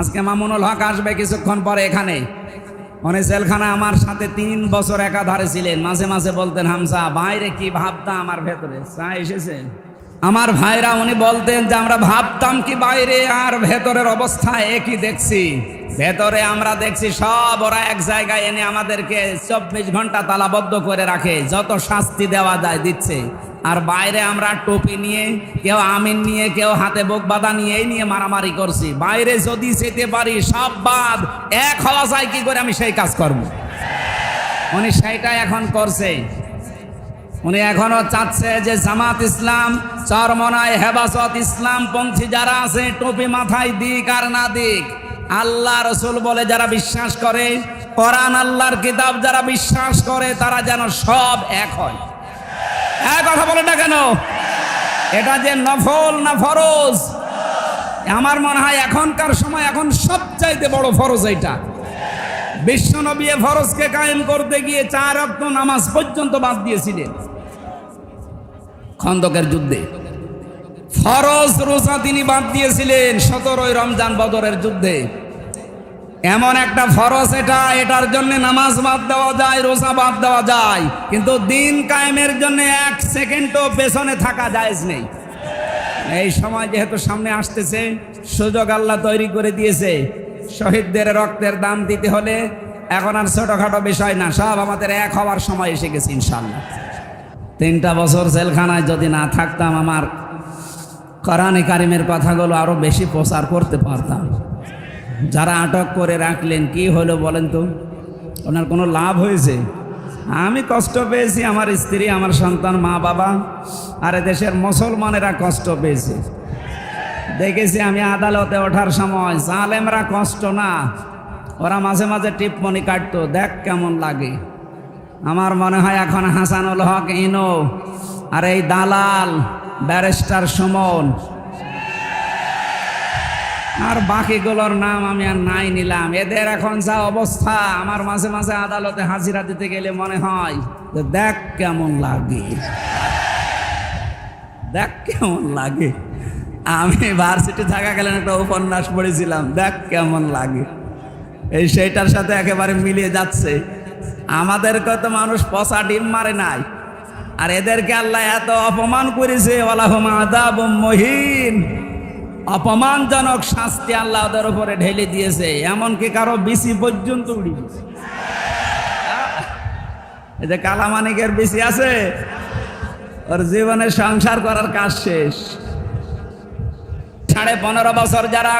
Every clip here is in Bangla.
আজকে মামুনুল হক আসবে কিছুক্ষণ পরে এখানে। উনি জেলখানা আমার সাথে 3 বছর একাধারে ছিলেন। মাঝে মাঝে বলতেন, হামজা বাইরে কি ভাবতাম আমার ভেতরে চা এসেছে। আমার ভাইরা উনি বলতেন যে আমরা ভাবতাম কি বাইরে আর ভেতরের অবস্থা একই দেখছি। ভেতরে আমরা দেখছি সব ওরা এক জায়গায় এনে আমাদেরকে 24 ঘন্টা তালাবদ্ধ করে রাখে, যত শাস্তি দেওয়া যায় দিচ্ছে। আর বাইরে আমরা টুপি নিয়ে, কেউ আমিন নিয়ে, কেউ হাতে বুক বাঁধা নিয়ে এই নিয়ে মারামারি করছি। বাইরে যদি যেতে পারি সব বাদ, এক হওয়া যায় কি করে আমি সেই কাজ করব। উনি সেইটা এখন করছে। উনি এখনো চাচ্ছে যে জামাত ইসলাম, চরমনায় হেফাজত ইসলাম পন্থী যারা আছে টুপি মাথায় দিক আর না দিক, আল্লাহ রসুল বলে যারা বিশ্বাস করে, কোরআন আল্লাহর কিতাব যারা বিশ্বাস করে, তারা যেন সব এক হয়। এক কথা বলে না কেন? এটা যে নফল না ফরজ? আমার মনে হয় এখনকার সময় এখন সবচাইতে বড় ফরজ এইটা। বিশ্বনবী ফরজকে কায়েম করতে গিয়ে 4 ওয়াক্ত নামাজ পর্যন্ত বাদ দিয়েছিলেন খন্দকের যুদ্ধে। ফরজ রোজা তিনি বাদ দিয়েছিলেন 17ই রমজান বদরের যুদ্ধে। এমন একটা ফরজ এটা, এটার জন্য নামাজ বাদ দেওয়া যায়, রোজা বাদ দেওয়া যায়, কিন্তু দিন কায়েমের জন্য 1 সেকেন্ডও পেছনে থাকা জায়েজ নেই। এই সময় যেহেতু সামনে আসতেছে, সুযোগ আল্লাহ তৈরি করে দিয়েছে। শহীদদের রক্তের দাম দিতে হলে এখন আর ছোটখাটো বিষয় না, সব আমাদের এক হওয়ার সময় এসে গেছে ইনশাআল্লাহ। 3টা বছর জেলখানায় যদি না থাকতাম, আমার কোরআনে কারিমের কথাগুলো আরো বেশি প্রচার করতে পারতাম। যারা আটক করে রাখলেন কি হলো বলেন তো? ওনার কোনো লাভ হয়েছে? আমি কষ্ট পেয়েছি, আমার স্ত্রী, আমার সন্তান, মা বাবা, আর দেশের মুসলমানেরা কষ্ট পেয়েছে। দেখেছি আমি আদালতে ওঠার সময় জালেমরা কষ্ট না, ওরা মাঝে মাঝে টিপমনি কাটতো, দেখ কেমন লাগে। আমার মনে হয় এখন হাসানুল হক ইনো আর এই দালাল ব্যারিস্টার সুমন আর বাকিগুলোর নাম আমি আর নাই নিলাম, এদের এখন যা অবস্থা, আমার মাঝে মাঝে আদালতে হাজিরা দিতে গেলে মনে হয় যে দেখ কেমন লাগে, দেখ কেমন লাগে। আমি ভার্সিটি থাকাকালীন একটা উপন্যাস পড়েছিলাম, দেখ কেমন লাগে। এই সেইটার সাথে একেবারে মিলিয়ে যাচ্ছে। আমাদেরকে তো মানুষ পচা ডিম মারে নাই, আর এদেরকে আল্লাহ এত অপমান করেছে, ওয়ালাহুম আযাবুম মুহিন, অপমানজনক শাস্তি আল্লাহ ওদের উপরে ঢেলে দিয়েছে। এমনকি কারো বিসি পর্যন্ত উড়ি দিয়েছে। এই যে কালামানিকের বিসি আছে, ওর জীবনে সংসার করার কাজ শেষ। 15.5 বছর যারা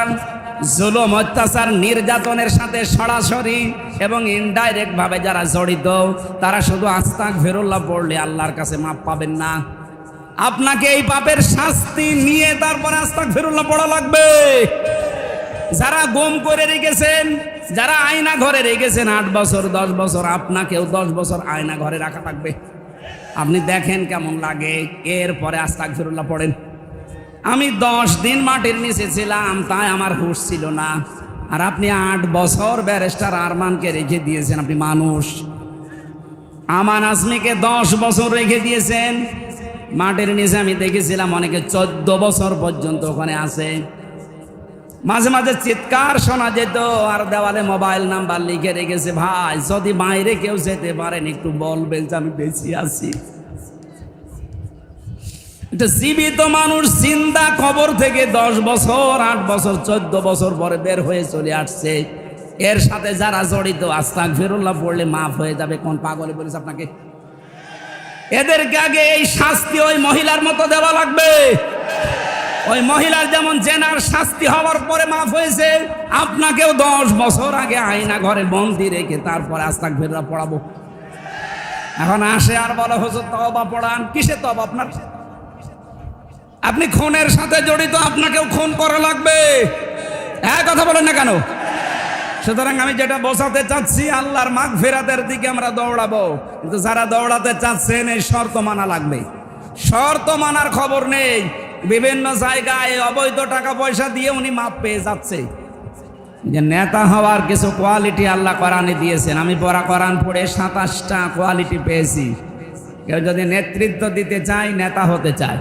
জুলুম, অত্যাচার, নির্যাতনের সাথে সরাসরি এবং ইনডাইরেক্ট ভাবে যারা জড়িত, তারা শুধু আস্তাগফিরুল্লাহ পড়লে আল্লাহর কাছে মাপ পাবেন না। আপনাকে এই পাপের শাস্তি নিয়ে তারপরে আস্তাগফিরুল্লাহ পড়া লাগবে। যারা গুম করে রেখেছেন, যারা আয়না ঘরে রেখেছেন 8 বছর 10 বছর, আপনাকেও 10 বছর আয়না ঘরে রাখা লাগবে। আপনি দেখেন কেমন লাগে, এরপরে আস্তাগফিরুল্লাহ পড়েন। আমি 10 দিন মাটির নিচে ছিলাম, তাই আমার হুঁশ ছিল না। আর আপনি 8 বছর ব্যারিস্টার আরমানকে রেখে দিয়েছেন। আপনি মানুষ। আমান আজমিকে 10 বছর রেখে দিয়েছেন মাটির নিচে। আমি দেখেছিলাম অনেকে 14 বছর পর্যন্ত ওখানে আছে। মাঝে মাঝে চিৎকার শোনা যেত, আর দেওয়ালে মোবাইল নাম্বার লিখে রেখেছে, ভাই যদি বাইরে কেউ যেতে পারেন একটু বলবেন যে আমি বেঁচে আছি। এটা জীবিত মানুষ জিন্দা কবর থেকে 10 বছর 8 বছর 14 বছর পরে বের হয়ে চলে আসছে। এর সাথে যারা জড়িত, আস্তাগফিরুল্লাহ পড়লে মাফ হয়ে যাবে। কোন পাগলে বলেছে আপনাকে? এদেরকে আগে এই শাস্তি ওই মহিলার মতো দেওয়া লাগবে। ওই মহিলার যেমন জেনার শাস্তি হওয়ার পরে মাফ হয়েছে, আপনাকেও 10 বছর আগে আয়না ঘরে বন্দি রেখে তারপরে আস্তাগফিরুল্লাহ পড়াবো। এখন আসে আর বলে হুজুর তওবা পড়ান। কিসে তওবা আপনার? আপনি খুনের সাথে জড়িত, আপনাকেও খুন করা লাগবে। এক কথা বলেন না কেন? সুতরাং আমি যেটা বোঝাতে চাচ্ছি, আল্লাহর মাগফিরাতের দিকে আমরা দৌড়াবো, কিন্তু যারা দৌড়াতে চাচ্ছেন এই শর্ত মানা লাগবে। শর্ত মানার খবর নেই। বিভিন্ন জায়গায় অবৈধ টাকা পয়সা দিয়ে উনি মাপ পেয়ে যাচ্ছে। যে নেতা হওয়ার কিছু কোয়ালিটি আল্লাহ কোরআনে দিয়েছেন। আমি কোরআন পড়ে 27টা কোয়ালিটি পেয়েছি। কেউ যদি নেতৃত্ব দিতে চায়, নেতা হতে চায়,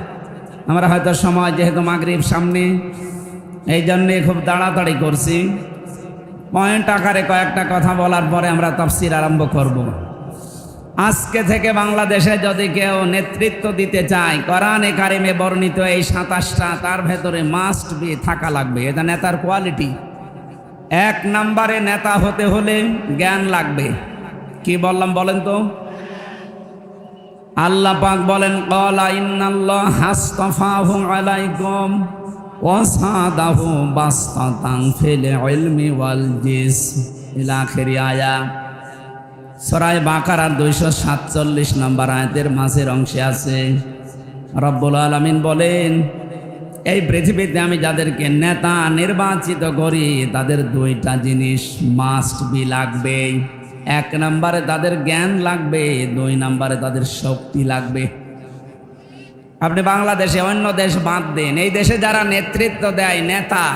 আমরা হয়তো সময় যেহেতু মাগরিব সামনে, এই জন্যে খুব তাড়াতাড়ি করছি। পয়েন্ট আকারে কয়েকটা কথা বলার পরে আমরা তাফসীর আরম্ভ করব। আজকে থেকে বাংলাদেশে যদি কেউ নেতৃত্ব দিতে চায়, কোরআনে কারিমে বর্ণিত এই 27টা তার ভেতরে মাস্ট বি থাকা লাগবে। এটা নেতার কোয়ালিটি। 1 নম্বরে নেতা হতে হলে জ্ঞান লাগবে। কি বললাম বলেন তো? আল্লাহ পাক বলেন, ক্বালা ইন্নাল্লাহা হাসতাফাহু আলাইকুম ওয়া সাদাহু বাসতাতান ফিল ইলমি ওয়াল জিসম ইলা আখিরি আয়াত। সূরা বাকারা 247 নম্বর আয়াতের মাঝের অংশে আছে রব্বুল আলামিন বলেন, এই পৃথিবীতে আমি যাদেরকে নেতা নির্বাচিত করি তাদের 2টা জিনিস মাস্ট বি লাগবে। 1 নম্বরে তাদের জ্ঞান লাগবে, 2 নম্বরে তাদের শক্তি লাগবে। আপনি বাংলাদেশে অন্য দেশ বাদ দেন, এই দেশে যারা নেতৃত্ব দেয় নেতা,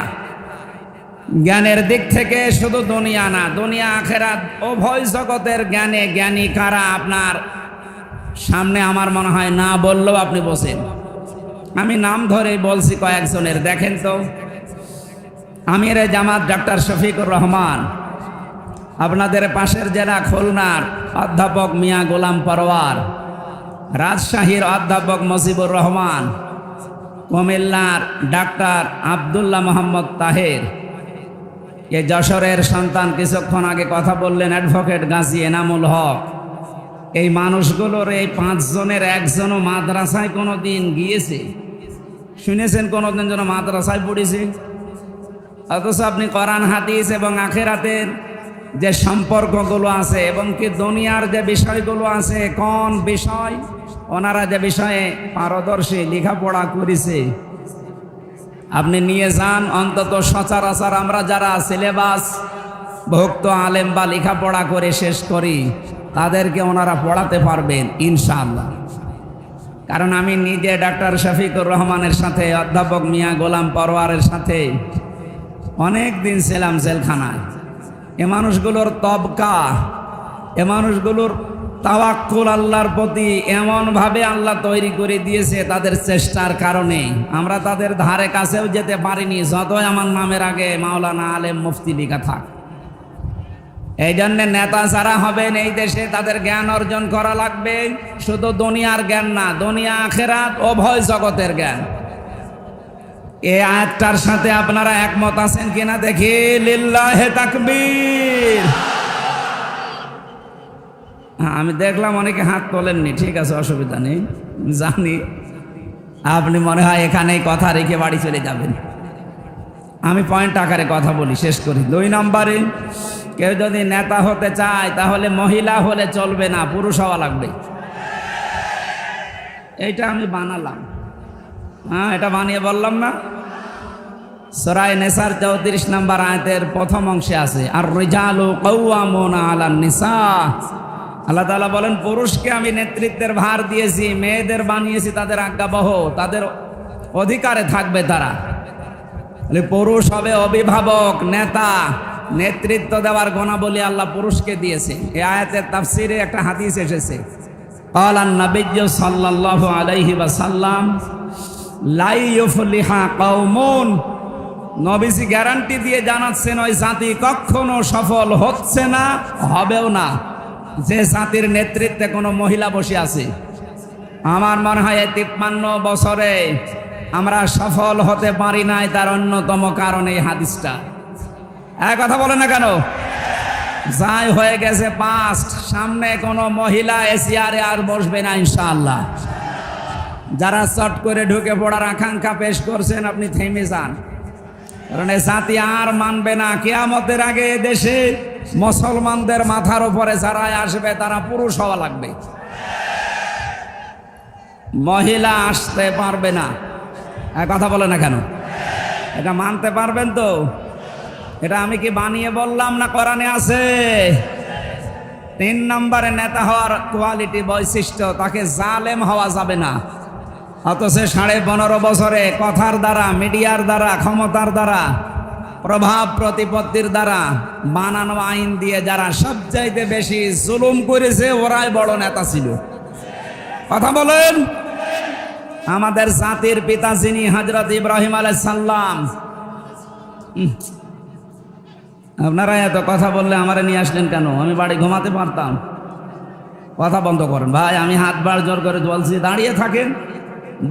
জ্ঞানের দিক থেকে শুধু দুনিয়া না, দুনিয়া আখেরাত উভয় জগতের জ্ঞানে জ্ঞানী কারা আপনার সামনে আমার মনে হয় না বললেও আপনি বসেন। আমি নাম ধরেই বলছি কয়েকজনের। দেখেন তো, আমিরে জামাত ডক্টর শফিকুর রহমান, আপনাদের পাশের জেলা খুলনার অধ্যাপক মিয়া গোলাম পরওয়ার, রাজশাহীর অধ্যাপক মজিবুর রহমান, কুমিল্লার ডাক্তার আব্দুল্লাহ মোহাম্মদ তাহের, এই যশোরের সন্তান কিছুক্ষণ আগে কথা বললেন অ্যাডভোকেট গাজী এনামুল হক। এই মানুষগুলোর এই 5 জনের একজনও মাদ্রাসায় কোনো দিন গিয়েছে? শুনেছেন কোনোদিন যেন মাদ্রাসায় পড়েছে? অথচ আপনি কোরআন হাদিস এবং আখিরাতের যে সম্পর্কগুলো আছে এবং কি দুনিয়ার যে বিষয়গুলো আছে, কোন বিষয় ওনারা যে বিষয়ে পারদর্শী লেখাপড়া করেছে আপনি নিয়ে যান। অন্তত সচরাচর আমরা যারা সিলেবাস ভুক্ত আলেম বা লেখাপড়া করে শেষ করি তাদেরকে ওনারা পড়াতে পারবেন ইনশাআল্লাহ। কারণ আমি নিজে ডাক্তার শফিকুর রহমানের সাথে অধ্যাপক মিয়া গোলাম পরওয়ারের সাথে অনেক দিন ছিলাম জেলখানায়। এ মানুষগুলোর তবকা, এ মানুষগুলোর তাওয়াক্কুল আল্লাহর প্রতি এমনভাবে আল্লাহ তৈরি করে দিয়েছে তাদের চেষ্টার কারণে। আমরা তাদের ধারে কাছেও যেতে পারিনি, যতই আমার নামের আগে মাওলানা আলেম মুফতি লেখা থাক। এই জন্যে নেতা যারা হবেন এই দেশে তাদের জ্ঞান অর্জন করা লাগবে। শুধু দুনিয়ার জ্ঞান না, দুনিয়া আখিরাত উভয় জগতের জ্ঞান। এই আয়াতটার সাথে আপনারা একমত আছেন কিনা দেখি? লিল্লাহে তাকবীর। আমি দেখলাম অনেকে হাত তোলেননি, ঠিক আছে, অসুবিধা নেই। জানি আপনি মনে হয় এখানেই কথা রেখে বাড়ি চলে যাবেন। আমি পয়েন্ট আকারে কথা বলি, শেষ করি। 2 নম্বরে, কেউ যদি নেতা হতে চায় তাহলে মহিলা হলে চলবে না, পুরুষ হওয়া লাগবে। এইটা আমি বানালাম, হ্যাঁ, এটা বানিয়ে বললাম না। সূরা নিসার 34 নম্বর আয়াতের প্রথম অংশে আছে, আর রিজালু কাওয়ামুনা আলান নিসা। আল্লাহ তাআলা বলেন, পুরুষকে আমি নেতৃত্বের ভার দিয়েছি, মেয়েদের বানিয়েছি তাদের আজ্ঞাবহ, তাদের অধিকারে থাকবে তারা। পুরুষ হবে অভিভাবক, নেতা, নেতৃত্ব দেওয়ার গুণাবলী আল্লাহ পুরুষকে দিয়েছে। এই আয়াতের তাফসিরে একটা হাদিস এসেছে, ক্বালান নবিয়্যু সাল্লাল্লাহু আলাইহি ওয়াসাল্লাম লা ইউফলিহা কওমুন। নবীজি গ্যারান্টি দিয়ে জানাচ্ছেন ওই জাতি কখনো সফল হচ্ছে না, হবেও না যে জাতির নেতৃত্বে কোনো মহিলা বসে আছে। আমার মনে হয় 53 বছরে আমরা সফল হতে পারি নাই, তার অন্যতম কারণ এই হাদিসটা। এক কথা বলে না কেন? যাই হয়ে গেছে পাস্ট, সামনে কোনো মহিলা এশিয়ারে আর বসবে না ইনশাআল্লাহ। যারা চট করে ঢুকে পড়ার আকাঙ্ক্ষা পেশ করছেন আপনি থেমে যান, কারণ এ জাতি আর মানবে না। কিয়ামতের আগে দেশে মুসলমানদের মাথার উপরে যারা আসবে তারা পুরুষ হওয়া লাগবে, মহিলা আসতে পারবে না। এক কথা বলে না কেন? এটা মানতে পারবেন তো? এটা আমি কি বানিয়ে বললাম না কোরআনে আছে? 3 নম্বরে নেতা হওয়ার কোয়ালিটি বৈশিষ্ট্য, তাকে জালেম হওয়া যাবে না। অথচ 15.5 বছরে কথার দ্বারা, মিডিয়ার দ্বারা, ক্ষমতার দ্বারা, প্রভাব প্রতিপত্তির দ্বারা বানানো আইন দিয়ে যারা সবচাইতে বেশি জুলুম করেছে ওরাই বড় নেতা ছিল। কথা বলেন। আমাদের জাতির পিতা যিনি হযরত ইব্রাহিম আলাইহিস সালাম, আপনারা এত কথা বললে আমারে নিয়ে আসলেন কেন? আমি বাড়ি ঘুমাতে পারতাম। কথা বন্ধ করেন ভাই। আমি হাত বার জোর করে বলছি, দাঁড়িয়ে থাকেন,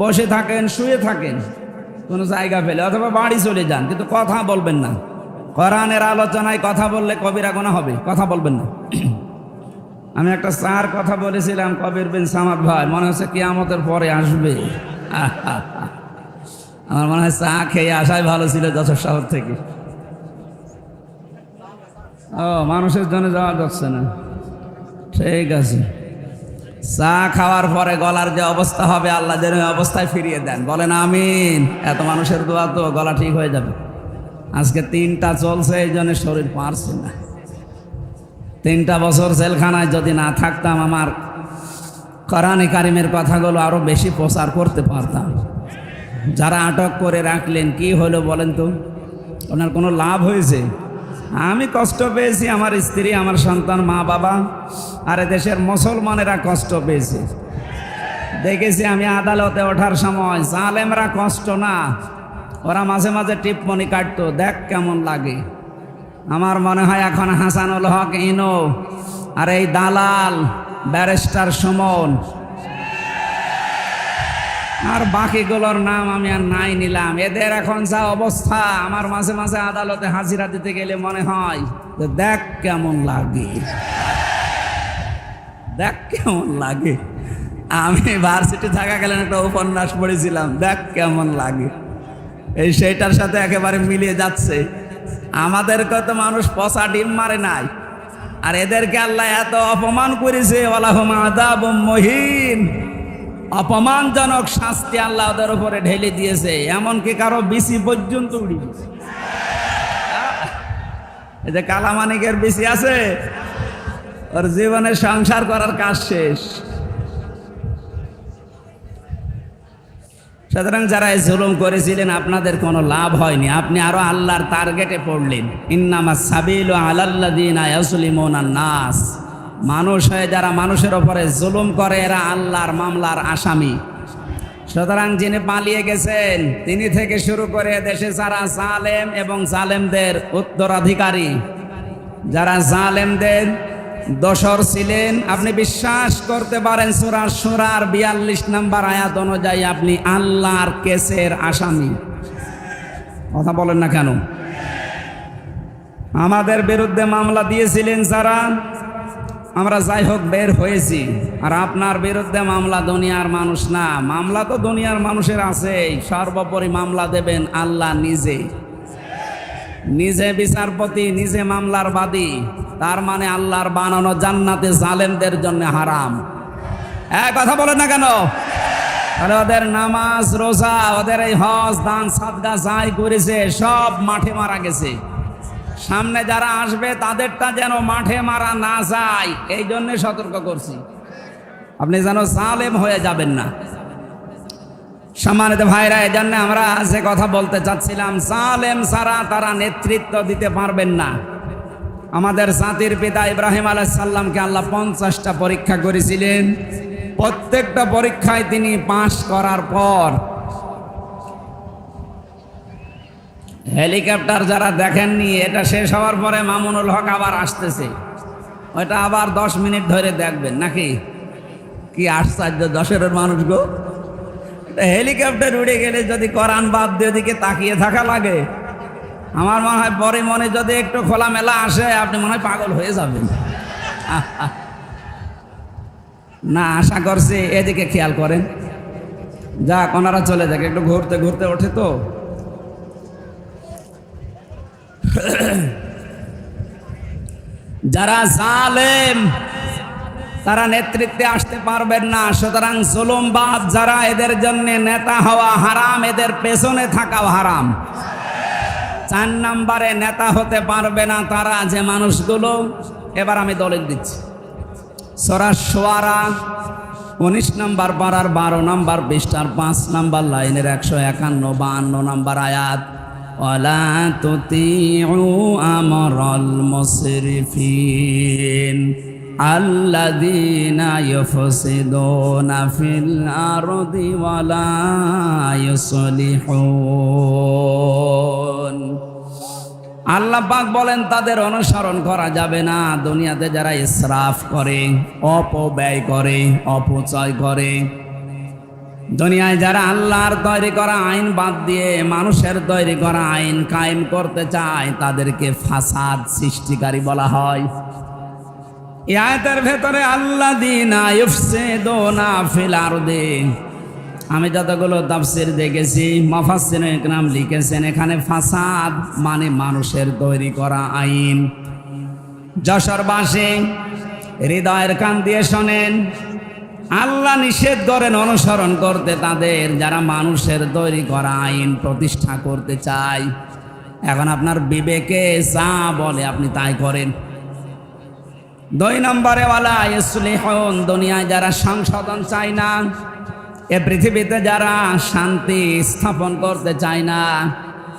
বসে থাকেন, শুয়ে থাকেন কোনো জায়গা পেলে, অথবা বাড়ি চলে যান, কিন্তু কথা বলবেন না। কোরআনের আলোচনায় কথা বললে কবিরা গুনাহ হবে, কথা বলবেন না। আমি একটা চার কথা বলেছিলাম, কবির বিন সামাদ ভাই, মনে হচ্ছে কিয়ামতের পরে আসবে। আমার মনে হয় চা খেয়ে আসাই ভালো ছিল যশোর শহর থেকে। ও, মানুষের জন্য যাওয়া যাচ্ছে না, ঠিক আছে। চা খাওয়ার পরে গলার যে অবস্থা হবে, আল্লাহ যেন অবস্থায় ফিরিয়ে দেন, বলেন আমিন। এত মানুষের দোয়া তো, গলা ঠিক হয়ে যাবে। আজকে 3টা চলছে, এই জন্য শরীর পারছে না। 3টা বছর জেলখানায় যদি না থাকতাম, আমার কোরআনে কারিমের কথাগুলো আরো বেশি প্রচার করতে পারতাম। যারা আটক করে রাখলেন, কি হলো বলেন তো? ওনার কোনো লাভ হয়েছে? আমি কষ্ট পেয়েছি, আমার স্ত্রী, আমার সন্তান, মা বাবা, আর দেশের মুসলমানেরা কষ্ট পেয়েছে। দেখেছি আমি আদালতে ওঠার সময়, জালেমরা কষ্ট না, ওরা মাঝে মাঝে টিপমনি কাটতো, দেখ কেমন লাগে। আমার মনে হয় এখন হাসানুল হক ইনো আর এই দালাল ব্যারিস্টার সুমন আর বাকিগুলোর নাম আমি আর নাই নিলাম, এদের এখন যা অবস্থা, আমার মাঝে মাঝে আদালতে হাজিরা দিতে গেলে মনে হয় যে দেখ কেমন লাগে, দেখ কেমন লাগে। আমি ভার্সিটি থাকাকালীন একটা উপন্যাস পড়েছিলাম, দেখ কেমন লাগে। এই সেইটার সাথে একেবারে মিলিয়ে যাচ্ছে। আমাদেরকে তো মানুষ পচা ডিম মারে নাই, আর এদেরকে আল্লাহ এত অপমান করেছে, ওয়ালাহুম আযাবুম মুহিন, অপমানজনক শাস্তি আল্লাহ ওদের উপরে ঢেলে দিয়েছে, এমনকি কারো বিসি পর্যন্ত উড়ি দিয়েছে। এই যে কালামানিকের বিসি আছে, ওর জীবনে সংসার করার কাজ শেষ। সুতরাং যারা জুলুম করেছিলেন, আপনাদের কোনো লাভ হয়নি, আপনি আরো আল্লাহর টার্গেটে পড়লেন। ইন্নামাস সাবিলু আলাল্লাযিনা ইয়াজলিমুনান নাস, মানুষ হয়ে যারা মানুষের উপরে জুলুম করে, এরা আল্লাহর মামলার আসামি। সুতরাং যিনি পালিয়ে গেছেন, তিনি থেকে শুরু করে দেশে যারা জালেম এবং জালেমদের উত্তরাধিকারী, যারা জালেমদের দোসর ছিলেন, আপনি বিশ্বাস করতে পারেন সূরা শুরার 42 নম্বর আয়াত অনুযায়ী আপনি আল্লাহর কেসের আসামি। কথা বলেন না কেন? আমাদের বিরুদ্ধে মামলা দিয়েছিলেন যারা, আমরা যাই হোক বের হয়েছি। আর আপনার বিরুদ্ধে মামলা দুনিয়ার মানুষ না, মামলা তো দুনিয়ার মানুষের আছে, সর্বোপরি মামলা দেবেন আল্লাহ নিজে, নিজে বিচারপতি, নিজে মামলার বাদী। তার মানে আল্লাহর বানানো জান্নাতে জালেমদের জন্য হারাম। কথা বলেন না কেন? তাহলে ওদের নামাজ, রোজা, ওদের এই হজ, দান, সাদকা যাই করেছে সব মাঠে মারা গেছে। সামনে যারা আসবে তাদেরটা যেন মাঠে মারা না যায়, এই জন্য সতর্ক করছি, আপনি যেন জালেম হয়ে যাবেন না। সম্মানিত ভাইরা, এই জন্য আমরা যে কথা বলতে চাচ্ছিলাম, জালেম ছাড়া তারা নেতৃত্ব দিতে পারবেন না। আমাদের জাতির পিতা ইব্রাহিম আলাইহিস সালামকে আল্লাহ 50টা পরীক্ষা করেছিলেন। প্রত্যেকটা পরীক্ষায় তিনি পাশ করার পর, হেলিকপ্টার যারা দেখেননি, এটা শেষ হওয়ার পরে মামুনুল হক আবার আসতেছে, ওইটা আবার 10 মিনিট ধরে দেখবেন নাকি? কি আশ্চর্য দশের মানুষ গো! হেলিকপ্টার উড়ে গেলে যদি কোরআন বাদ দিয়ে ওদিকে তাকিয়ে থাকা লাগে, আমার মনে হয় পরে মনে যদি একটু খোলামেলা আসে, আপনি মনে হয় পাগল হয়ে যাবেন। না, আশা করছি এদিকে খেয়াল করেন। যাক, ওনারা চলে যাক, একটু ঘুরতে ঘুরতে ওঠে তো। যারা জালেম তারা নেতৃত্বে আসতে পারবেন না। সুতরাং জুলুমবাজ যারা, এদের জন্য নেতা হওয়া হারাম, এদের পেছনে থাকাও হারাম। 4 নম্বরে নেতা হতে পারবে না তারা, যে মানুষগুলো, এবার আমি দলিল দিচ্ছি। সূরা শুআরা 19 নম্বর পারার 12 নম্বর পৃষ্ঠার 5 নম্বর লাইনের 151 52 নম্বর আয়াত, ওয়ালা তুতিউ আমরাল মুসরিফিন আল্লাযীনা ইউফসিদুনা ফিল আরদি ওয়ালা ইউসলিহুন। আল্লাহ পাক বলেন তাদের অনুসরণ করা যাবে না। দুনিয়াতে যারা ইসরাফ করে, অপব্যয় করে, অপচয় করে, দুনিয়ায় যারা আল্লাহর তৈরি করা আইন বাদ দিয়ে মানুষের তৈরি করা আইন কায়েম করতে চায়, তাদেরকে ফাসাদ সৃষ্টিকারী বলা হয়। এই আয়াতের ভেতরে আল্লাযীনা ইফসিদুনা ফিল আরদি, আমি যতগুলো তাফসীর দেখেছি, মুফাসসিরিনে ইকরাম লিখেছেন এখানে ফাসাদ মানে মানুষের তৈরি করা আইন। যশোরবাসী হৃদয়ের কান দিয়ে শোনেন, আল্লাহ নিষেধ করেন অনুসরণ করতে তাদের যারা মানুষের তৈরি করা আইন প্রতিষ্ঠা করতে চায়। এখন আপনার বিবেকে যা বলে আপনি তাই করেন। 2 নম্বরে ওয়ালা ইসলিহুন, দুনিয়ায় যারা সংশোধন চায় না, এ পৃথিবীতে যারা শান্তি স্থাপন করতে চায় না,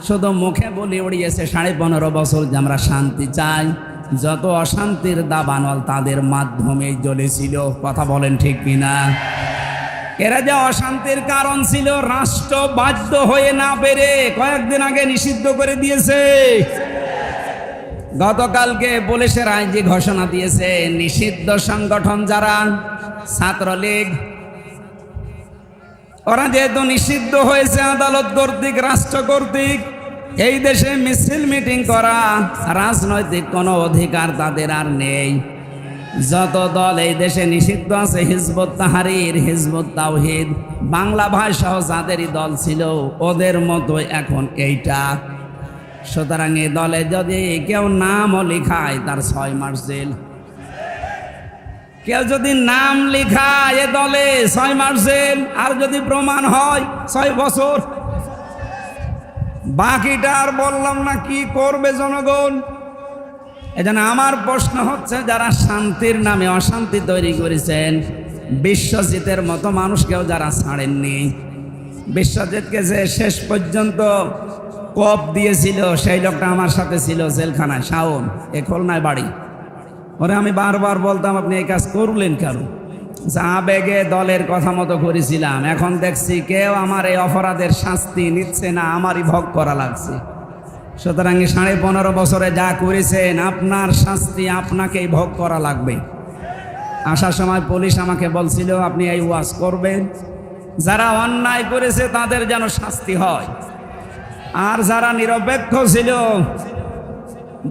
শুধু মুখে বলি উড়িয়েছে 15.5 বছর যে আমরা শান্তি চাই, যত অশান্তির দাবানল তাদের মাধ্যমে জ্বলেছিল। কথা বলেন ঠিক কিনা? এরা যে অশান্তির কারণ ছিল, রাষ্ট্র বাধ্য হয়ে না পেরে কয়েকদিন আগে নিষিদ্ধ করে দিয়েছে। গতকালকে পুলিশের আইজি ঘোষণা দিয়েছে নিষিদ্ধ সংগঠন যারা ছাত্রলীগ, ওরা যেহেতু নিষিদ্ধ হয়েছে আদালত কর্তৃক, রাষ্ট্র কর্তৃক, এই দেশে মিছিল মিটিং করা রাজনৈতিক কোনো অধিকার তাদের আর নেই। যত দল এই দেশে নিষিদ্ধ আছে, হিজবুত তাহরীর, হিজবুত তাওহীদ, বাংলা ভাই সহ যাদেরই দল ছিল, ওদের মতো এখন এইটা। সুতরাং এই দলে যদি কেউ নামও লিখায় তার 6 মাস জেল। কেউ যদি নাম লিখায় এ দলে 6 মাস জেল, আর যদি প্রমাণ হয় 6 বছর। বাকিটা আর বললাম না, কি করবে জনগণ? এজন্য আমার প্রশ্ন হচ্ছে, যারা শান্তির নামে অশান্তি তৈরি করেছেন, বিশ্বজিতের মতো মানুষকেও যারা ছাড়েননি, বিশ্বজিৎকে যে শেষ পর্যন্ত কোপ দিয়েছিল সেই লোকটা আমার সাথে ছিল জেলখানায়, শাওন, এ খুলনায় বাড়ি। ওরে আমি বারবার বলতাম আপনি এই কাজ করলেন কেন? আবেগে দলের কথা মতো করেছিলাম, এখন দেখছি কেউ আমার এই অপরাধের শাস্তি নিচ্ছে না, আমারই ভোগ করা লাগছে। সুতরাং 15.5 বছরে যা করেছেন, আপনার শাস্তি আপনাকেই ভোগ করা লাগবে। আসার সময় পুলিশ আমাকে বলছিল আপনি এই ওয়াজ করবেন, যারা অন্যায় করেছে তাদের যেন শাস্তি হয়, আর যারা নিরপেক্ষ ছিল,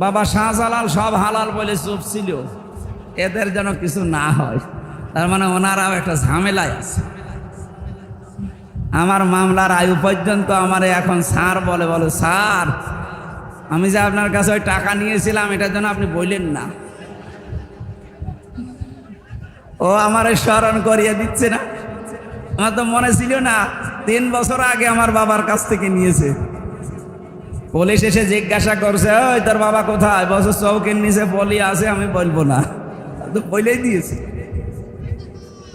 বাবা শাহজালাল সব হালাল বলে চুপ ছিল, এদের যেন কিছু না হয়। তার মানে ওনারাও একটা ঝামেলায় আছে। আমার মামলার আয়ু পর্যন্ত আমারে এখন স্যার বলে, বলে স্যার আমি যে আপনার কাছে ওই টাকা নিয়েছিলাম এটার জন্য আপনি বললেন না। ও আমারে স্মরণ করিয়ে দিচ্ছে না। আমার তো মনে ছিল না, 3 বছর আগে আমার বাবার কাছ থেকে নিয়েছে। পুলিশ এসে জিজ্ঞাসা করছে, ওই তোর বাবা কোথায়? বছর চৌকের নিচে বলি আছে, আমি বলবো না, তো বলেই দিয়েছে।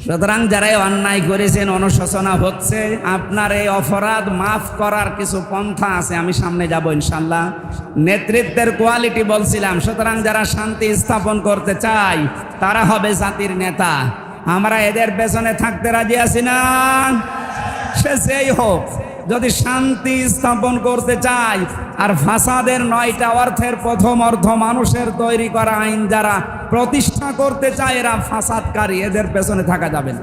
সুতরাং যারাই অন্যায় করেছেন, অনুশোচনা হচ্ছে, আপনার এই অপরাধ মাফ করার কিছু পন্থা আছে, আমি সামনে যাব ইনশাল্লাহ। নেতৃত্বের কোয়ালিটি বলছিলাম। সুতরাং যারা শান্তি স্থাপন করতে চায় তারা হবে জাতির নেতা। আমরা এদের পেছনে থাকতে রাজি আছি না? সে যেই হোক, যদি শান্তি স্থাপন করতে চায় আর ফাসাদের 9টা অর্থের প্রথম অর্থ মানুষের তৈরি করা আইন যারা প্রতিষ্ঠা করতে চায়, এরা ফাসাদকারী, এদের পেছনে থাকা যাবে না।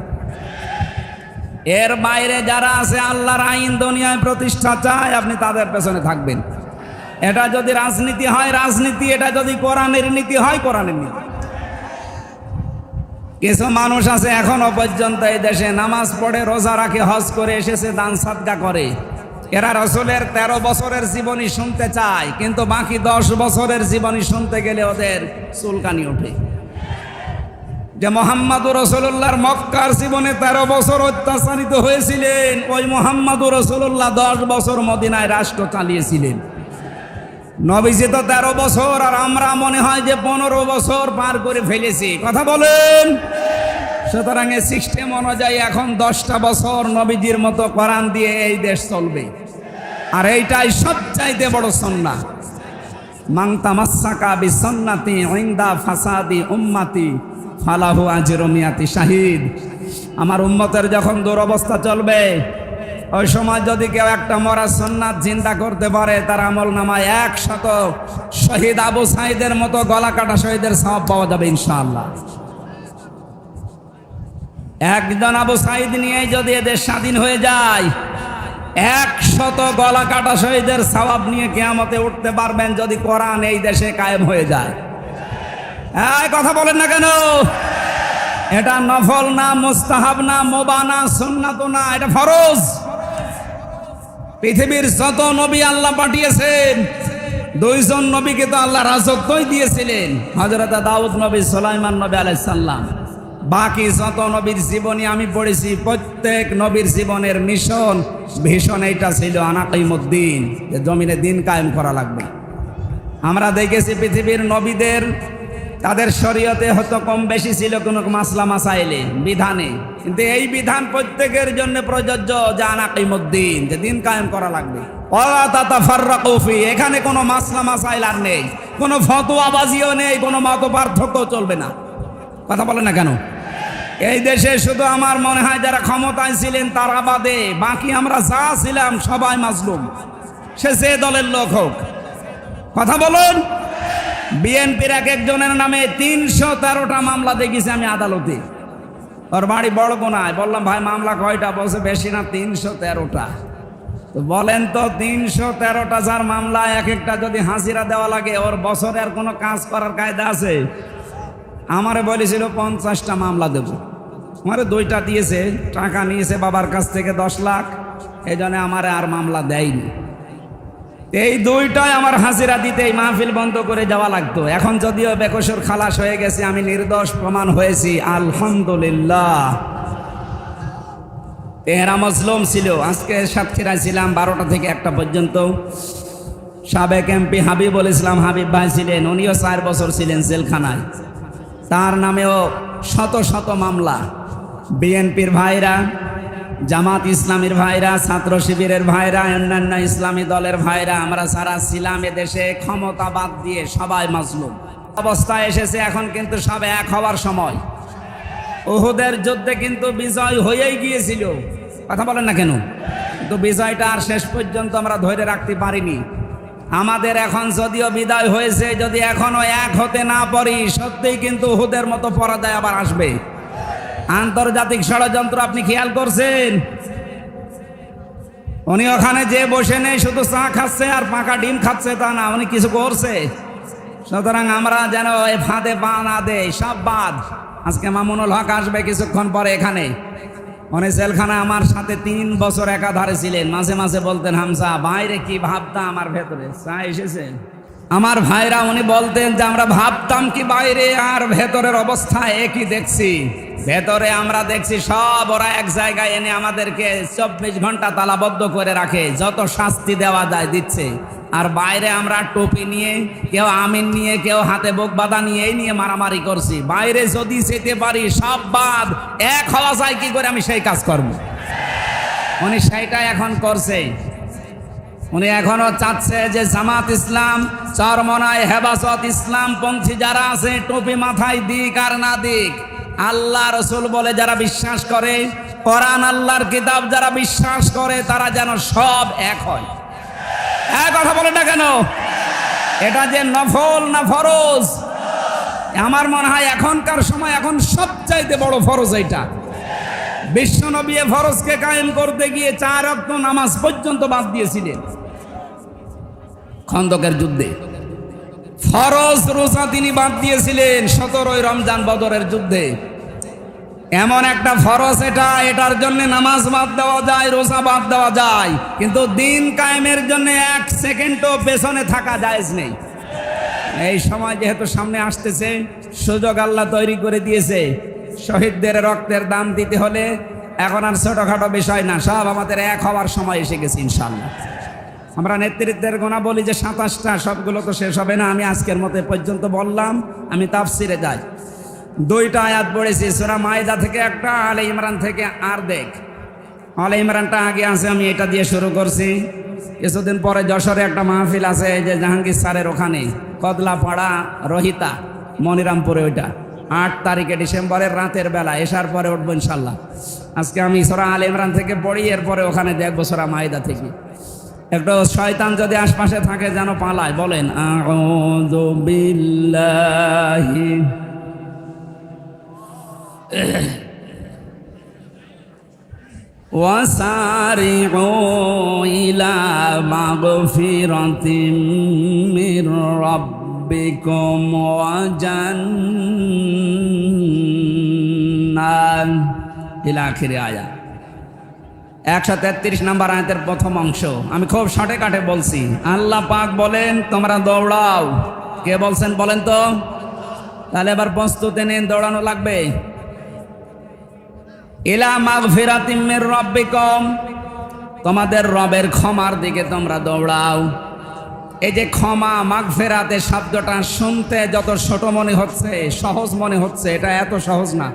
এর বাইরে যারা আছে আল্লাহর আইন দুনিয়ায় প্রতিষ্ঠা চায়, আপনি তাদের পেছনে থাকবেন। এটা যদি রাজনীতি হয় রাজনীতি, এটা যদি কোরআনের নীতি হয় কোরআনের নীতি। কিছু মানুষ আছে এখনো পর্যন্ত এই দেশে নামাজ পড়ে, রোজা রাখে, হজ করে এসেছে, দান সাদকা করে। এরা রাসূলের 13 বছরের জীবনী শুনতে চায়, কিন্তু বাকি 10 বছরের জীবনী শুনতে গেলে ওদের চুলকানি ওঠে। যে মুহাম্মদুর রাসূলুল্লাহর মক্কার জীবনে 13 বছর অত্যাচারিত হয়েছিলেন, ওই মুহাম্মদুর রাসূলুল্লাহ 10 বছর মদিনায় রাষ্ট্র চালিয়েছিলেন। নবীজি তো 13 বছর, আর আমরা মনে হয় যে 15 বছর পার করে ফেলেছি। কথা বলেন। সুতরাং এই সিস্টেম অনুযায়ী এখন 10টা বছর নবীজির মতো কোরআন দিয়ে এই দেশ চলবে, আর এইটাই সবচাইতে বড় সুন্নাহ। মান তামাসসাকা বিসুন্নতি ইনদা ফাসাদি উম্মতি ফালাহু আজরু মিয়াতি শাহিদ। আমার উম্মতের যখন দুরবস্থা চলবে, ওই সময় যদি কেউ একটা মরা সুন্নাত চিন্তা করতে পারে, তার আমল নামায় 100 শহীদ আবু সাইদের মতো গলা কাটা শহীদের সওয়াব পাওয়া যাবে ইনশাআল্লাহ। একজন আবু সাইদ নিয়ে যদি এদের স্বাধীন হয়ে যায়, 100 গলা কাটা শহীদের সওয়াব নিয়ে কিয়ামতে উঠতে পারবেন যদি কোরআন এই দেশে কায়েম হয়ে যায়। এই কথা বলেন না কেন? এটা নফল না, মুস্তাহাব না, মুবাহ না, সুন্নাত না, এটা ফরজ। পৃথিবীর যত নবী আল্লাহ পাঠিয়েছেন, 2 জন নবীকে তো আল্লাহ রাজত্বই দিয়েছিলেন, হযরত দাউদ নবী, সুলাইমান নবী আলাইহিস সালাম। বাকি যত নবীর জীবনী আমি পড়েছি, প্রত্যেক নবীর জীবনের মিশন ভীষণ এইটা ছিল, আনাকিমুদ্দিন, যে জমিনে দিন কায়েম করা লাগবে। আমরা দেখেছি পৃথিবীর নবীদের তাদের শরীয়তে হয়তো কম বেশি ছিল কোনো মাসলা মাসাইলে, বিধানে, কিন্তু এই বিধান প্রত্যেকের জন্য প্রযোজ্য, যে আনাকিমুদ্দিন, যে দিন কায়েম করা লাগবে। ওয়ালা তাতাফাররাকু ফি, এখানে কোনো মাসলা মাসাইল আর নেই, কোনো ফতোয়াবাজিও নেই, কোনো মত পার্থক্য চলবে না। কথা বলে না কেন? এই দেশে শুধু আমার মনে হয় যারা ক্ষমতায় ছিলেন তারা বাদে বাকি আমরা যা ছিলাম সবাই মাজলুম, সে যে দলের লোক হোক। কথা বলুন। বিএনপির এক একজনের নামে 313টা মামলা দেখেছি আমি আদালতে। ওর বাড়ি বড়গোনায়। বললাম ভাই মামলা কয়টা? বলছে বেশি না, 313টা। তো বলেন তো, 313টা যার মামলা, এক একটা যদি হাজিরা দেওয়া লাগে, ওর বছরে আর কোনো কাজ করার কায়দা আছে? আমারে বলেছিল 50টা মামলা দেব, আমারে 2টা দিয়েছে, টাকা নিয়েছে বাবার কাছ থেকে 10 লাখ, এই জন্য আমারে আর মামলা দেয়নি। এই 2টাই আমার হাজিরা দিতে এই মাহফিল বন্ধ করে যাওয়া লাগতো। এখন যদিও বেকসুর খালাস হয়ে গেছে, আমি নির্দোষ প্রমাণ হয়েছি, আলহামদুলিল্লাহ। এরা মজলুম ছিল। আজকে সাতক্ষীরায় ছিলাম 12টা থেকে 1টা পর্যন্ত। সাবেক এমপি হাবিবুল ইসলাম হাবিব ভাই ছিলেন, উনিও 4 বছর ছিলেন জেলখানায়। তার নামেও শত শত মামলা। বিএনপির ভাইরা, জামাত ইসলামীর ভাইরা, ছাত্র শিবিরের ভাইরা, অন্যান্য ইসলামী দলের ভাইরা, আমরা সারা ছিলাম এদেশে ক্ষমতা বাদ দিয়ে সবাই মাজলুম অবস্থায় এসেছে। এখন কিন্তু সব এক হওয়ার সময়। উহুদের যুদ্ধে কিন্তু বিজয় হয়েই গিয়েছিল, কথা বলেন না কেন? কিন্তু বিজয়টা আর শেষ পর্যন্ত আমরা ধরে রাখতে পারিনি। আমাদের এখন যদিও বিদায় হয়েছে, যদি এখনো এক হতে না পারি, সত্যিই কিন্তু উহুদের মতো পরাজয় আবার আসবে। আন্তর্জাতিক ষড়যন্ত্র আপনি খেয়াল করছেন? উনি ওখানে যে বসে নেই শুধু চা খাচ্ছে আর পাকা ডিম খাচ্ছে তা না, উনি কিছু করছে। সুতরাং আমরা যেন এই ফাঁদে পা না দেই, সব বাদ। আজকে মামুনুল হক আসবে কিছুক্ষণ পরে এখানে। উনি জেলখানা আমার সাথে 3 বছর একাধারে ছিলেন। মাঝে মাঝে বলতেন, হামসা বাইরে কি ভাবতা আমার ভেতরে, চা এসেছে? আমার ভাইরা উনি বলতেন যে আমরা ভাবতাম কি বাইরে আর ভেতরের অবস্থা একই দেখছি। ভেতরে আমরা দেখছি সব ওরা এক জায়গায় এনে আমাদেরকে 24 ঘন্টা তালাবদ্ধ করে রাখে, যত শাস্তি দেওয়া যায় দিচ্ছে। আর বাইরে আমরা টুপি নিয়ে, কেউ আমিন নিয়ে, কেউ হাতে বুক বাঁধা নিয়ে, এই নিয়ে মারামারি করছি। বাইরে যদি যেতে পারি সব বাদ, এক হওয়া যায় কি করে, আমি সেই কাজ করব। উনি সেইটা এখন করছে। উনি এখনো চাচ্ছে যে জামাত ইসলাম, চরমনায় হেফাজত ইসলাম পন্থী যারা আছে, টুপি মাথায় দিক আর না দিক, আল্লাহ রসুল বলে যারা বিশ্বাস করে, কোরআন আল্লাহর কিতাব যারা বিশ্বাস করে, তারা যেন সব এক হয়। এক কথা বলে না কেন? এটা যে নফল না ফরজ? আমার মনে হয় এখনকার সময় এখন সবচাইতে বড় ফরজ এটা। বিশ্বনবী ফরজকে কায়েম করতে গিয়ে 4 ওয়াক্ত নামাজ পর্যন্ত বাদ দিয়েছিলেন খন্দকের যুদ্ধে। ফরজ রোজা তিনি বাদ দিয়েছিলেন 17ই রমজান বদরের যুদ্ধে। এমন একটা ফরজ এটা, এটার জন্য নামাজ বাদ দেওয়া যায়, রোজা বাদ দেওয়া যায়, কিন্তু দিন কায়েমের জন্য 1 সেকেন্ডও পেছনে থাকা জায়েজ নেই। এই সময় যেহেতু সামনে আসতেছে, সুযোগ আল্লাহ তৈরি করে দিয়েছে। শহীদদের রক্তের দাম দিতে হলে এখন আর ছোটখাটো বিষয় না, সব আমাদের এক হওয়ার সময় এসে গেছে ইনশাআল্লাহ। আমরা নেতৃত্বের গোনা বলি যে 27টা, সবগুলো তো শেষ হবে না। আমি আজকের মতো পর্যন্ত বললাম। আমি তাফসিরে যাই। 2টা আয়াত পড়েছি, সূরা মাইদা থেকে একটা, আলে ইমরান থেকে আর দেখ। আলে ইমরানটা আগে আছে, আমি এটা দিয়ে শুরু করছি। কিছুদিন পরে যশোরে একটা মাহফিল আছে, যে জাহাঙ্গীর স্যারের ওখানে, কদলাপাড়া রহিতা মনিরামপুরে, ওইটা 8 তারিখে ডিসেম্বরের রাতের বেলা এশার পরে উঠবো ইনশাল্লাহ। আজকে আমি সূরা আলে ইমরান থেকে পড়ি, এরপরে ওখানে দেখবো সূরা মাইদা থেকে। একটু শয়তান যদি আশপাশে থাকে যেন পালায়। বলেন আউযু বিল্লাহি ওয়াসারিউ ইলা মাগফিরাতিম মির রাব্বিকুম ওয়া জান্নাত ইলা আখির আয়াত। 133 নম্বর আয়াতের প্রথম অংশ। আমি খুব শর্টে কাটে বলছি। আল্লাহ পাক বলেন তোমরা দৌড়াও। কে বলছেন বলেন তো? তাহলে এবার প্রস্তুতি নিন, দৌড়ানো লাগবে। ইলা মাগফিরাতিম মির রাব্বিকুম, তোমাদের রবের ক্ষমার দিকে তোমরা দৌড়াও। এই যে ক্ষমা, মাগফিরাতের শব্দটা শুনতে যত ছোট মনে হচ্ছে, সহজ মনে হচ্ছে, এটা এত সহজ না।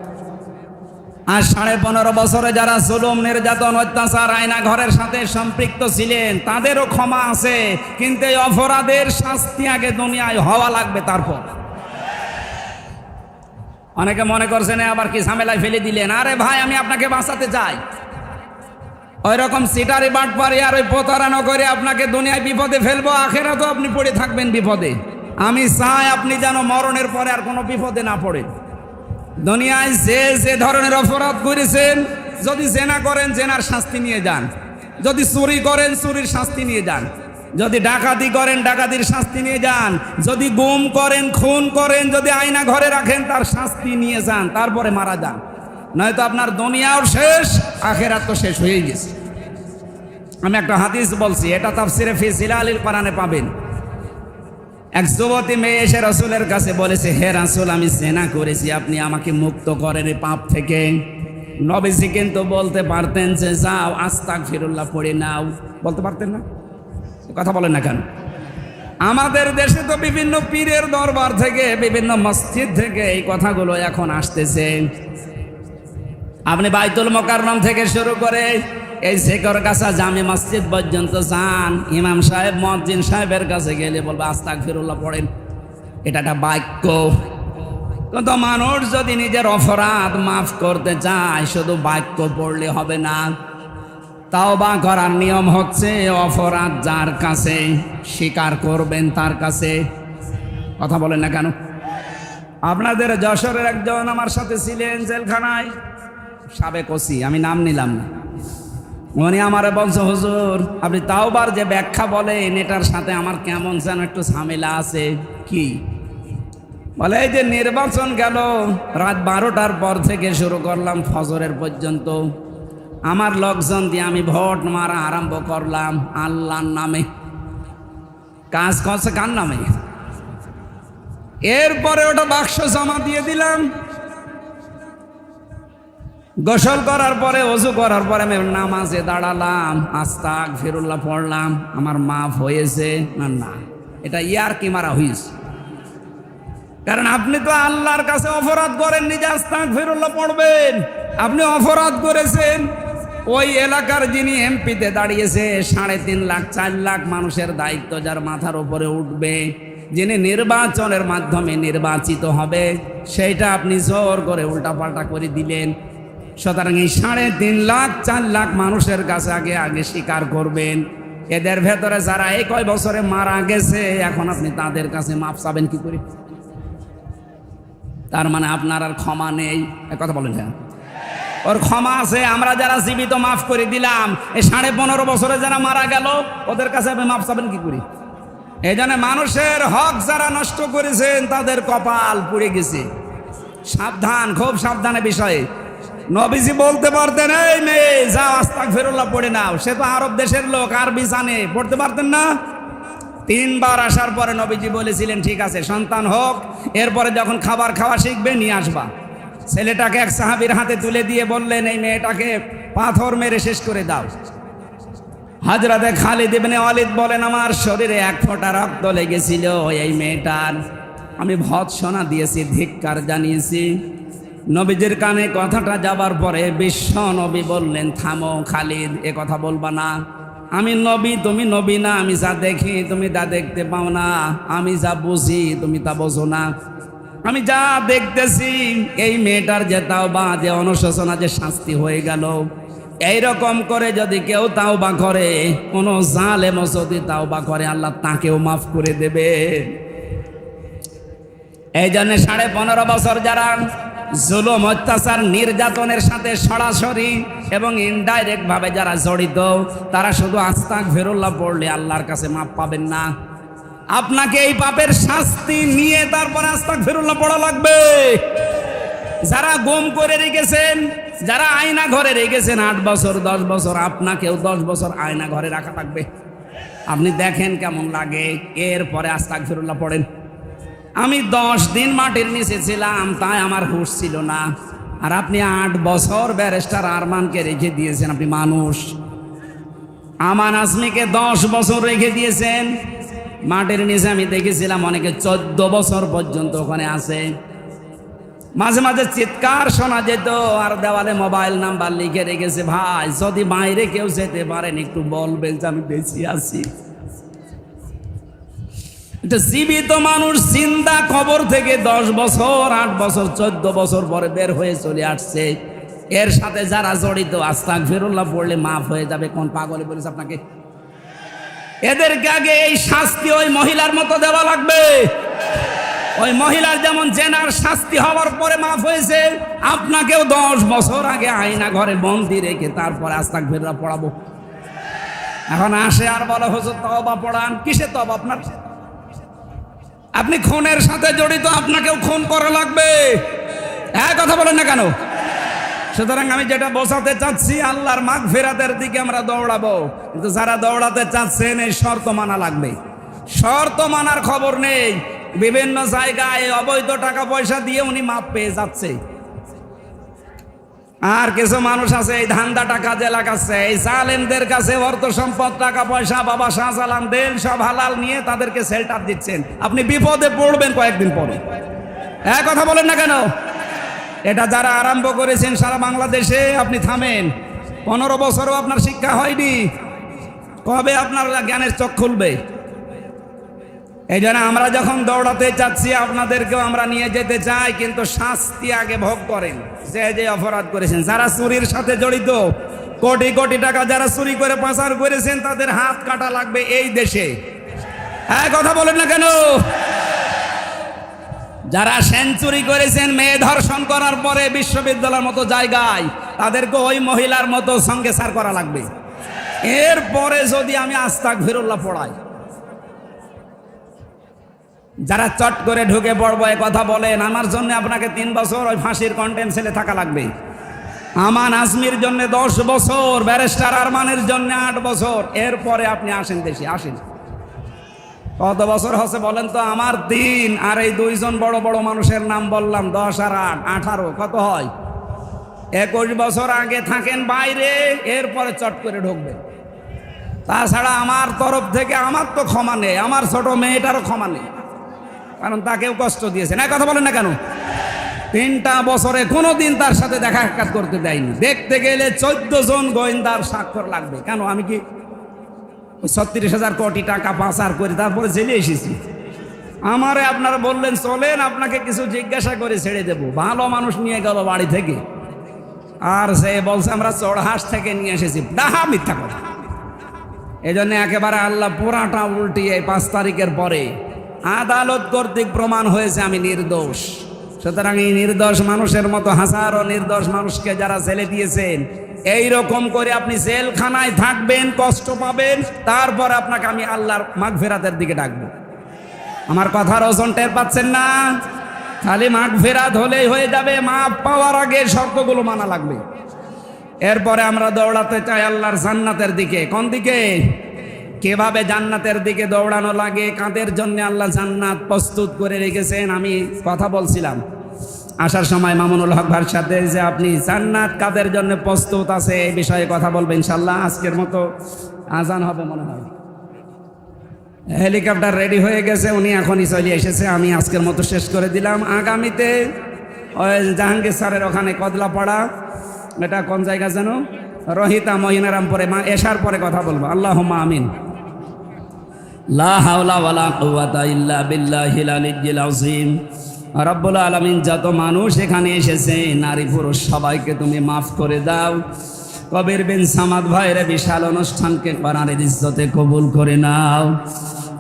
আর 15.5 বছরে যারা জুলুম, নির্যাতন, অত্যাচার, আয়না ঘরের সাথে সম্পৃক্ত ছিলেন তাদেরও ক্ষমা আছে, কিন্তু এই অপরাধের শাস্তি আগে দুনিয়ায় হওয়া লাগবে। তারপর অনেকে মনে করছেন আবার কি ঝামেলায় ফেলে দিলেন। আরে ভাই, আমি আপনাকে বাঁচাতে চাই। ওই রকম সিটারি বাটপারি আর ওই প্রতারণা করে আপনাকে দুনিয়ায় বিপদে ফেলবো, আখেরাতেও আপনি পড়ে থাকবেন বিপদে। আমি চাই আপনি যেন মরণের পরে আর কোনো বিপদে না পড়েন। দুনিয়ায় যে ধরনের অপরাধ করেছেন, যদি জেনা করেন জেনার শাস্তি নিয়ে যান, যদি চুরি করেন চুরির শাস্তি নিয়ে যান, যদি ডাকাতি করেন ডাকাতির শাস্তি নিয়ে যান, যদি গুম করেন, খুন করেন, যদি আয়না ঘরে রাখেন তার শাস্তি নিয়ে যান, তারপরে মারা যান। নয়তো আপনার দুনিয়াও শেষ, আখিরাত তো শেষ হয়ে গেছে। আমি একটা হাদিস বলছি, এটা তাফসিরে ফি জিলালিল কোরআনে পাবেন। এক যুবতী মেয়ে এসে রাসূলের কাছে বলেছে, হে রাসূল, আমি জিনা করেছি, আপনি আমাকে মুক্ত করেন এই পাপ থেকে। নবীজি কিন্তু বলতে পারতেন যে যাও আস্তাগফিরুল্লাহ পড়ে নাও, বলতে পারতেন না? কথা বলেন না কেন? আমাদের দেশে তো বিভিন্ন পীরের দরবার থেকে, বিভিন্ন মসজিদ থেকে এই কথাগুলো এখন আসতেছে। আপনি বাইতুল মোকাররম থেকে শুরু করে এই শেখরগাছা জামে মসজিদ পর্যন্ত যান, ইমাম সাহেব, মুয়াজ্জিন সাহেবের কাছে গেলে বলবে আস্তাগফিরুল্লাহ পড়েন। এটা একটা বাক্য। কিন্তু মানুষ যদি নিজের অপরাধ মাফ করতে চায়, শুধু বাক্য পড়লে হবে না। তাওবা করার নিয়ম হচ্ছে অপরাধ যার কাছে স্বীকার করবেন তার কাছে। কথা বলেন না কেন? আপনাদের যশোরের একজন আমার সাথে ছিলেন জেলখানায়, সাবেক ওসি, আমি নাম নিলাম না। উনি আমারে বলছে, হুজুর আপনি তাওবার যে ব্যাখ্যা বলেন এটার সাথে আমার কেমন যেন একটু ঝামেলা আছে। কি বলে? এই যে নির্বাচন গেল, রাত 12টার পর থেকে শুরু করলাম ফজরের পর্যন্ত, আমার লোকজন দিয়ে আমি ভোট মারা আরম্ভ করলাম আল্লাহর নামে। কাজ করছে কার নামে? এরপরে ওটা বাক্স জমা দিয়ে দিলাম। গোসল করার পরে, ওযু করার পরে আমি নামাজে দাঁড়ালাম, আস্তাগফিরুল্লাহ পড়লাম, আমার মাফ হয়েছে না? না, এটা ইয়ার কি মারা হয়েছে। কারণ আপনি তো আল্লাহর কাছে অপরাধ করেন, নিজে আস্তাগফিরুল্লাহ পড়বেন। আপনি অপরাধ করেছেন, ওই এলাকার যিনি এমপিতে দাঁড়িয়েছে, 3.5 লাখ 4 লাখ মানুষের দায়িত্ব যার মাথার উপরে উঠবে, যিনি নির্বাচনের মাধ্যমে নির্বাচিত হবে, সেইটা আপনি জোর করে উল্টাপাল্টা করে দিলেন। সুতরাং এই 3.5 লাখ 4 লাখ মানুষের কাছে আগে স্বীকার করবেন। এদের ভেতরে যারা এই কয় বছরে মারা গেছে, এখন আপনি তাদের কাছে মাফ চাবেন কি করে? তার মানে আপনার আর ক্ষমা নেই। কথা বলেন হ্যাঁ, ওর ক্ষমা আছে। আমরা যারা জীবিত মাফ করে দিলাম, এই 15.5 বছরে যারা মারা গেল ওদের কাছে আপনি মাফ চাবেন কি করে? এই জন্য মানুষের হক যারা নষ্ট করেছেন তাদের কপাল পুড়ে গেছে। সাবধান, খুব সাবধানে বিষয়ে। নবীজি বলতে পারতেন, এই মেয়ে যাও আস্তাগফিরুল্লাহ পড়ে নাও। সে তো আরব দেশের লোক, আরবি জানে, পড়তে পারতেন না? 3 বার আসার পরে নবীজি বলেছিলেন, ঠিক আছে সন্তান হোক, এরপরে যখন খাবার খাওয়া শিখবে নিয়ে আসবা। ছেলেটাকে এক সাহাবীর হাতে তুলে দিয়ে বললেন, এই মেয়েটাকে পাথর মেরে শেষ করে দাও। হযরতে খালিদ ইবনে ওয়ালিদ বলেন, আমার শরীরে 1 ফোঁটা রক্ত লেগেছিল এই মেয়েটার। আমি ভৎসনা দিয়েছি, ধিক্কার জানিয়েছি। নবীজির কানে কথাটা যাবার পরে বিশ্ব নবী বললেন, থামো খালিদ, এ কথা বলবা না। আমি নবী, তুমি নবী না। আমি যা দেখি তুমি তা দেখতে পাও না। আমি যা বুঝি তুমি তা বোঝো না। আমি যা দেখতেছি এই মেয়েটার যে তাওবা, যে অনুশোচনা, যে শাস্তি হয়ে গেল, এইরকম করে যদি কেউ তাওবা করে, কোন জালেম যদি তাওবা করে, আল্লাহ তাকেও মাফ করে দেবে। এই জন্য 15.5 বছর যারা জুলুম, অত্যাচার, নির্যাতনের সাথে সরাসরি এবং ইনডাইরেক্ট ভাবে যারা জড়িত, তারা শুধু আস্তাগফিরুল্লাহ পড়লে আল্লাহর কাছে মাফ পাবেন না। আপনাকে এই পাপের শাস্তি নিয়ে তারপরে আস্তাগফিরুল্লাহ পড়া লাগবে। যারা গুম করে রেখেছেন, যারা আয়না ঘরে রেখেছেন 8 বছর 10 বছর, আপনাকেও 10 বছর আয়না ঘরে রাখা লাগবে। আপনি দেখেন কেমন লাগে, এরপরে আস্তাগফিরুল্লাহ পড়েন। আমি 10 দিন মাটির নিচে ছিলাম, তাই আমার হুঁশ ছিল না। আর আপনি 8 বছর ব্যারিস্টার আরমানকে রেখে দিয়েছেন। আপনি মানুষ। আমান আজমিকে 10 বছর রেখে দিয়েছেন মাটির নিচে। আমি দেখেছিলাম অনেকে 14 বছর পর্যন্ত ওখানে আছে। মাঝে মাঝে চিৎকার শোনা যেত, আর দেওয়ালে মোবাইল নাম্বার লিখে রেখেছে, ভাই যদি বাইরে কেউ যেতে পারেন একটু বলবেন যে আমি বেঁচে আছি। এটা জীবিত মানুষ জিন্দা কবর থেকে 10 বছর 8 বছর 14 বছর পরে বের হয়ে চলে আসছে। এর সাথে যারা জড়িত, আস্তাগফিরুল্লাহ পড়লে মাফ হয়ে যাবে। কোন পাগলে বলেছে আপনাকে? এদেরকে আগে এই শাস্তি ওই মহিলার মতো দেওয়া লাগবে। ওই মহিলার যেমন জেনার শাস্তি হওয়ার পরে মাফ হয়েছে, আপনাকেও 10 বছর আগে আয়না ঘরে বন্দি রেখে তারপরে আস্তাগফিরুল্লাহ পড়াবো। এখন আসে আর বলে হুজুর তওবা পড়ান। কিসে তওবা আপনার? আপনি খুনের সাথে জড়িত, আপনাকেও খুন করা লাগবে। হ্যাঁ, কথা বলেন না কেন? সুতরাং আমি যেটা বোঝাতে চাচ্ছি, আল্লাহর মাগফিরাতের দিকে আমরা দৌড়াবো, কিন্তু যারা দৌড়াতে চাচ্ছেন এই শর্ত মানা লাগবে। শর্ত মানার খবর নেই। বিভিন্ন জায়গায় অবৈধ টাকা পয়সা দিয়ে উনি মাপ পেয়ে যাচ্ছে। আর কিছু মানুষ আছে এই ধান্দা কাজে লাগাচ্ছে, এই জালেমদের কাছে অর্থ সম্পদ, টাকা পয়সা, বাবা শাহজালাল দেন সব হালাল নিয়ে তাদেরকে শেল্টার দিচ্ছেন। আপনি বিপদে পড়বেন কয়েকদিন পরে। এক কথা বলেন না কেন? এটা যারা আরম্ভ করেছেন সারা বাংলাদেশে, আপনি থামেন। 15 বছরও আপনার শিক্ষা হয়নি, কবে আপনার জ্ঞানের চোখ খুলবে? এই জন্য আমরা যখন দৌড়াতে চাচ্ছি, আপনাদেরকেও আমরা নিয়ে যেতে চাই, কিন্তু শাস্তি আগে ভোগ করেন। যে অপরাধ করেছেন, যারা চুরির সাথে জড়িত, কোটি কোটি টাকা যারা চুরি করে পাচার করেছেন, তাদের হাত কাটা লাগবে এই দেশে। হ্যাঁ, কথা বলেন না কেন? যারা সেঞ্চুরি করেছেন মেয়ে ধর্ষণ করার পরে বিশ্ববিদ্যালয়ের মতো জায়গায়, তাদেরকে ওই মহিলার মতো সঙ্গে সার করা লাগবে। এরপরে যদি আমি আস্তাগফিরুল্লাহ পড়াই, যারা চট করে ঢুকে পড়বো এ কথা বলেন, আমার জন্য আপনাকে 3 বছর ওই ফাঁসির কন্টেম সেলে থাকা লাগবে। আমান আজমির জন্য 10 বছর, ব্যারিস্টার আরমানের জন্য 8 বছর। এরপরে আপনি আসেন দেশে, আসেন। কত বছর হচ্ছে বলেন তো? আমার 3, আর এই 2 জন বড় বড় মানুষের নাম বললাম, 10 আর 8 18, কত হয়? 21 বছর আগে থাকেন বাইরে, এরপরে চট করে ঢুকবে। তাছাড়া আমার তরফ থেকে আমার তো ক্ষমা নেই, আমার ছোট মেয়েটারও ক্ষমা নেই, কারণ তাকেও কষ্ট দিয়েছে। না, কথা বলেন না কেন? 3টা বছরে কোনোদিন তার সাথে দেখা সাক্ষাৎ করতে দেয়নি। দেখতে গেলে 14 জন গোয়েন্দার স্বাক্ষর লাগবে। কেন? আমি কি 36,000 কোটি টাকা পাচার করে তারপরে জেলে এসেছি? আমারে আপনারা বললেন চলেন, আপনাকে কিছু জিজ্ঞাসা করে ছেড়ে দেব। ভালো মানুষ নিয়ে গেল বাড়ি থেকে, আর সে বলছে আমরা চড়হাস থেকে নিয়ে এসেছি। ডাহা মিথ্যা কথা। এই জন্য একেবারে আল্লাহ পুরাটা উল্টিয়ে 5 তারিখের পরে আদালত কর্তৃক প্রমাণ হয়েছে আমি নির্দোষ। সুতরাং এই নির্দোষ মানুষের মতো হাজারো নির্দোষ মানুষকে যারা জেলে দিয়েছেন, এই রকম করে আপনি জেলখানায় থাকবেন, কষ্ট পাবেন, তারপর আপনাকে আমি আল্লাহর মাগফিরাতের দিকে ডাকবো। আমার কথার ওজন টের পাচ্ছেন না? খালি মাগফিরাত হলেই হয়ে যাবে? মাপ পাওয়ার আগে শর্তগুলো মানা লাগবে। এরপরে আমরা দৌড়াতে চাই আল্লাহর জান্নাতের দিকে। কোন দিকে? কিভাবে জান্নাতের দিকে দৌড়ানো লাগে, কাদের জন্য আল্লাহ জান্নাত প্রস্তুত করে রেখেছেন, আমি কথা বলছিলাম আসার সময় মামুনুল হক ভাইয়ের সাথে, যে আপনি জান্নাত কাদের জন্য প্রস্তুত আছে এই বিষয়ে কথা বলবেন ইনশাল্লাহ। আজকের মতো আজান হবে মনে হয়, হেলিকপ্টার রেডি হয়ে গেছে, উনি এখনই চলে এসেছে। আমি আজকের মতো শেষ করে দিলাম। আগামীতে ওই জাহাঙ্গীর স্যারের ওখানে কদলাপাড়া, এটা কোন জায়গা যেন, রহিতা মহিনারামপুরে, এশার পরে কথা বলবো। আল্লাহুম্মা আমিন। লা হাওলা ওয়ালা কুওয়াতা ইল্লা বিল্লাহিল আলিয়্যিল আযীম। রব্বুল আলামিন যত মানুষ এখানে এসেছে নারী পুরুষ সবাইকে তুমি মাফ করে দাও। কবির বিন সামাদ ভাইয়ের বিশাল অনুষ্ঠানকে কোরআনের ইজ্জতে কবুল করে নাও।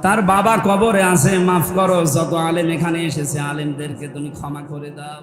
তার বাবা কবরে আছে, মাফ করো। যত আলেম এখানে এসেছে আলেমদেরকে তুমি ক্ষমা করে দাও।